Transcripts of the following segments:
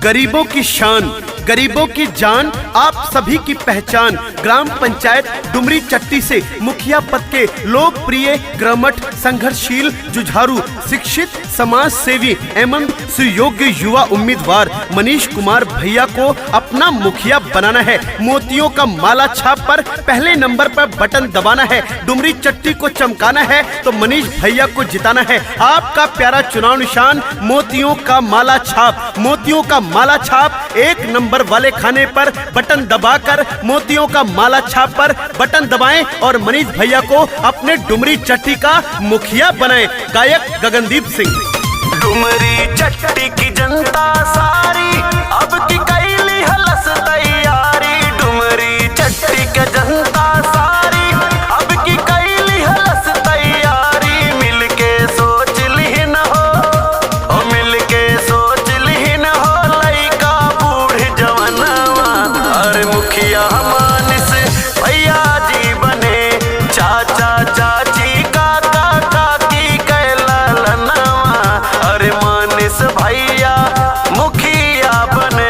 गरीबों की शान, गरीबों की जान, आप सभी की पहचान। ग्राम पंचायत डुमरी चट्टी से मुखिया पद के लोकप्रिय, कर्मठ, संघर्षशील, जुझारू, शिक्षित, समाज सेवी एवं सुयोग्य युवा उम्मीदवार मनीष कुमार भैया को अपना मुखिया बनाना है। मोतियों का माला छाप पर पहले नंबर पर बटन दबाना है। डुमरी चट्टी को चमकाना है तो मनीष भैया को जिताना है। आपका प्यारा चुनाव निशान मोतियों का माला छाप। मोतियों का माला छाप एक नंबर वाले खाने पर बटन दबाकर मोतियों का माला छाप पर बटन दबाएं और मनीष भैया को अपने डुमरी चट्टी का मुखिया बनाएं। गायक गगनदीप सिंह। डुमरी चट्टी की जनता सारी अब की कैली हलस तैयारी। डुमरी चट्टी के जनता सारी अब की कैली हलस तैयारी। मिलके सोच लिहिन हो, ओ मिलके सोच लिहिन हो, लइका बूढ़ जवनवा अरे मुखिया मानिस भैया जी बने। चाचा चाची काका काकी कैलालनवा अरे मानिस भैया मुखिया बने।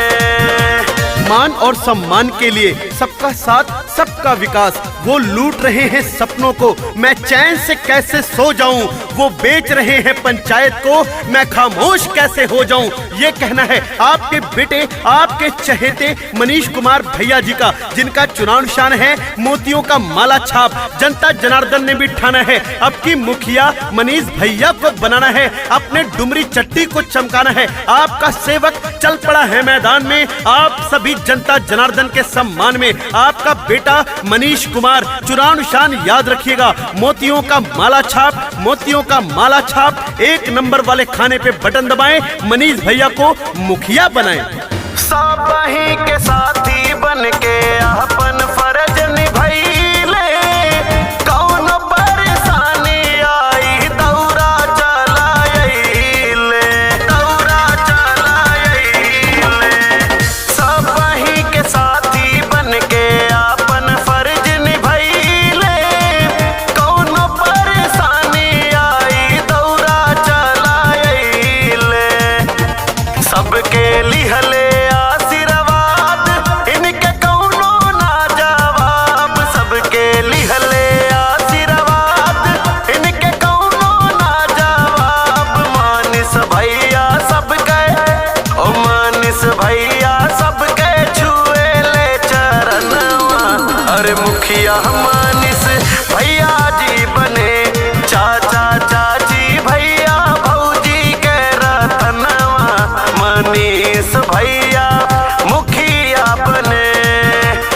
मान और सम्मान के लिए सबका साथ सबका विकास। वो लूट रहे हैं सपनों को, मैं चैन से कैसे सो जाऊं। वो बेच रहे हैं पंचायत को, मैं खामोश कैसे हो जाऊं। ये कहना है आपके बेटे, आपके चहेते मनीष कुमार भैया जी का, जिनका चुनाव निशान है मोतियों का माला छाप। जनता जनार्दन ने भी ठाना है अब की मुखिया मनीष भैया को बनाना है। अपने डुमरी चट्टी को चमकाना है। आपका सेवक चल पड़ा है मैदान में। आप सभी जनता जनार्दन के सम्मान में आपका बेटा मनीष कुमार। चुनाव निशान याद रखिएगा मोतियों का माला छाप। मोतियों का माला छाप एक नंबर वाले खाने पे बटन दबाएं, मनीष भैया को मुखिया बनाएं। सब ही के साथी बन के अपन फर्ज निभैले। कौन परेशानी आई दौरा चलाइले, दौरा चलाइले। सब ही के साथी बन के अपन फर्ज निभैले। कौन परेशानी आई दौरा चलाइले। सबके लिहले भैया सबके छुए ले चरणवा अरे मुखिया मानिस भैया जी बने। चाचा चाची भैया भौजी के रतनवा मनीष भैया मुखिया बने।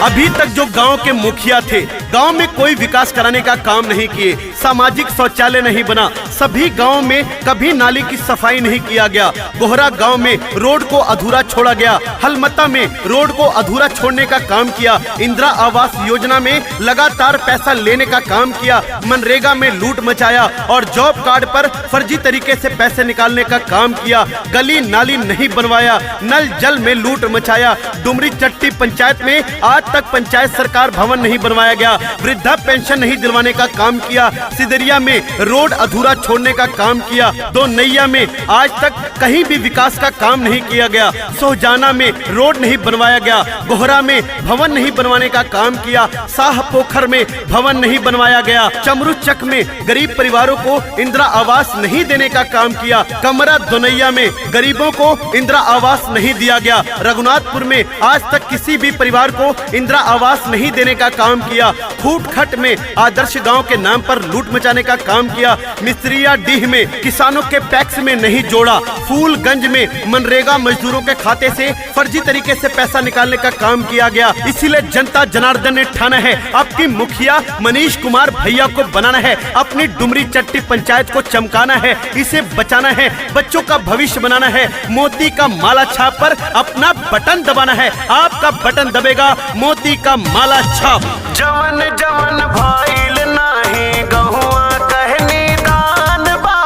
अभी तक जो गांव के मुखिया थे, गांव में कोई विकास कराने का काम नहीं किए। सामाजिक शौचालय नहीं बना। सभी गांव में कभी नाली की सफाई नहीं किया गया। गोहरा गांव में रोड को अधूरा छोड़ा गया। हलमता में रोड को अधूरा छोड़ने का काम किया। इंदिरा आवास योजना में लगातार पैसा लेने का काम किया। मनरेगा में लूट मचाया और जॉब कार्ड पर फर्जी तरीके से पैसे निकालने का काम किया। गली नाली नहीं बनवाया। नल जल में लूट मचाया। डुमरी चट्टी पंचायत में आज तक पंचायत सरकार भवन नहीं बनवाया गया। वृद्धा पेंशन नहीं दिलवाने का काम किया। सिदरिया में रोड अधूरा छोड़ने का काम किया। दो नैया में आज तक कहीं भी विकास का काम नहीं किया गया। सोहजाना में रोड नहीं बनवाया गया। गोहरा में भवन नहीं बनवाने का काम किया। साह पोखर में भवन नहीं बनवाया गया। चमरूचक में गरीब परिवारों को इंदिरा आवास नहीं देने का काम किया। कमरा दोनैया में गरीबों को इंदिरा आवास नहीं दिया गया। रघुनाथपुर में आज तक किसी भी परिवार को इंदिरा आवास नहीं देने का काम किया। खूटखट में आदर्श गांव के नाम पर लूट मचाने का काम किया। मिस्त्रिया डीह में किसानों के पैक्स में नहीं जोड़ा। फूलगंज में मनरेगा मजदूरों के खाते से फर्जी तरीके से पैसा निकालने का काम किया गया। इसीलिए जनता जनार्दन ने ठाना है अब की मुखिया मनीष कुमार भैया को बनाना है। अपनी डुमरी चट्टी पंचायत को चमकाना है। इसे बचाना है। बच्चों का भविष्य बनाना है। मोती का माला छाप पर अपना बटन दबाना है। आपका बटन दबेगा मोती का माला छाप। जवन जवन भाईल नाही गहुआ कहनी दान बा।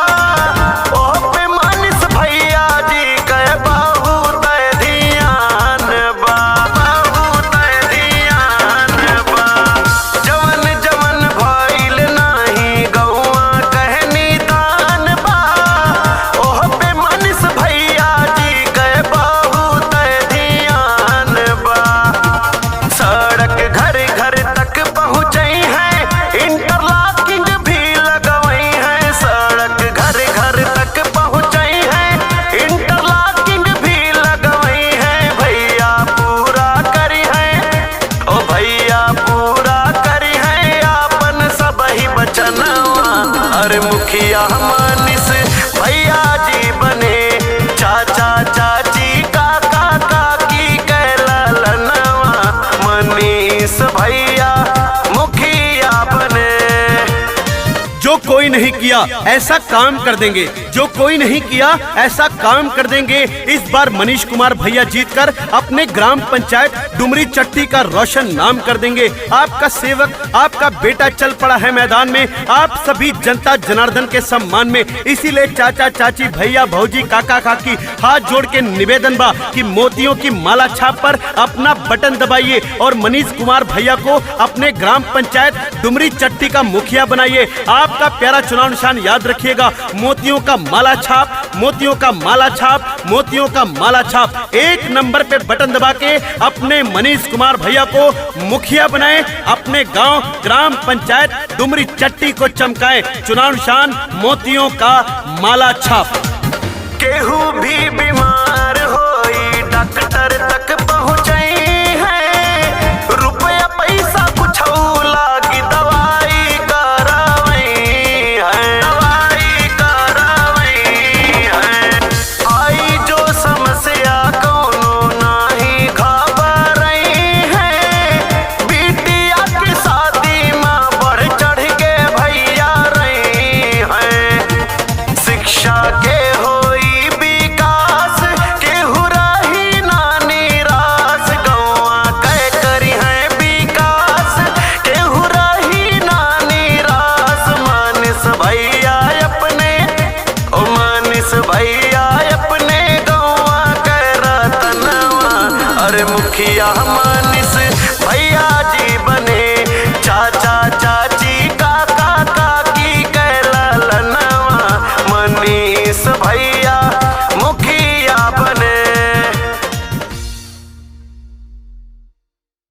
ओ पे मानिस भैया जी के बहुत ध्यान बा, बहुत ध्यान बा। जवन जवन भाईल नाही गहुआ कहनी दान बा। ओ पे मानिस भैया जी के बहुत नहीं किया ऐसा काम कर देंगे, जो कोई नहीं किया ऐसा काम कर देंगे। इस बार मनीष कुमार भैया जीतकर अपने ग्राम पंचायत डुमरी चट्टी का रोशन नाम कर देंगे। आपका सेवक, आपका बेटा चल पड़ा है मैदान में, आप सभी जनता जनार्दन के सम्मान में। इसीलिए चाचा चाची, भैया भौजी, काका काकी हाथ जोड़ के निवेदन बा कि मोतियों की माला छाप पर अपना बटन दबाइए और मनीष कुमार भैया को अपने ग्राम पंचायत डुमरी चट्टी का मुखिया बनाइए। आपका प्यारा चुनाव निशान याद रखिएगा, मोतियों का माला छाप, मोतियों का माला छाप, मोतियों का माला छाप। 1 नंबर पे बटन दबा के अपने मनीष कुमार भैया को मुखिया बनाएं, अपने गांव ग्राम पंचायत डुमरी चट्टी को चमकाएं। चुनाव निशान मोतियों का माला छाप। केहू भी बीमार होई डॉक्टर तक पहुँचे हैं, रुपया पैसा कुछ लागी दवाई करावई है, दवाई करावई है। आई जो समस्या कौनो नाही घबराई है, बिटिया की शादी माँ बढ़ चढ़ के भैया रही है। शिक्षा के भैया अपने गौवा के रतनवा, अरे मुखिया मनीष भैया जी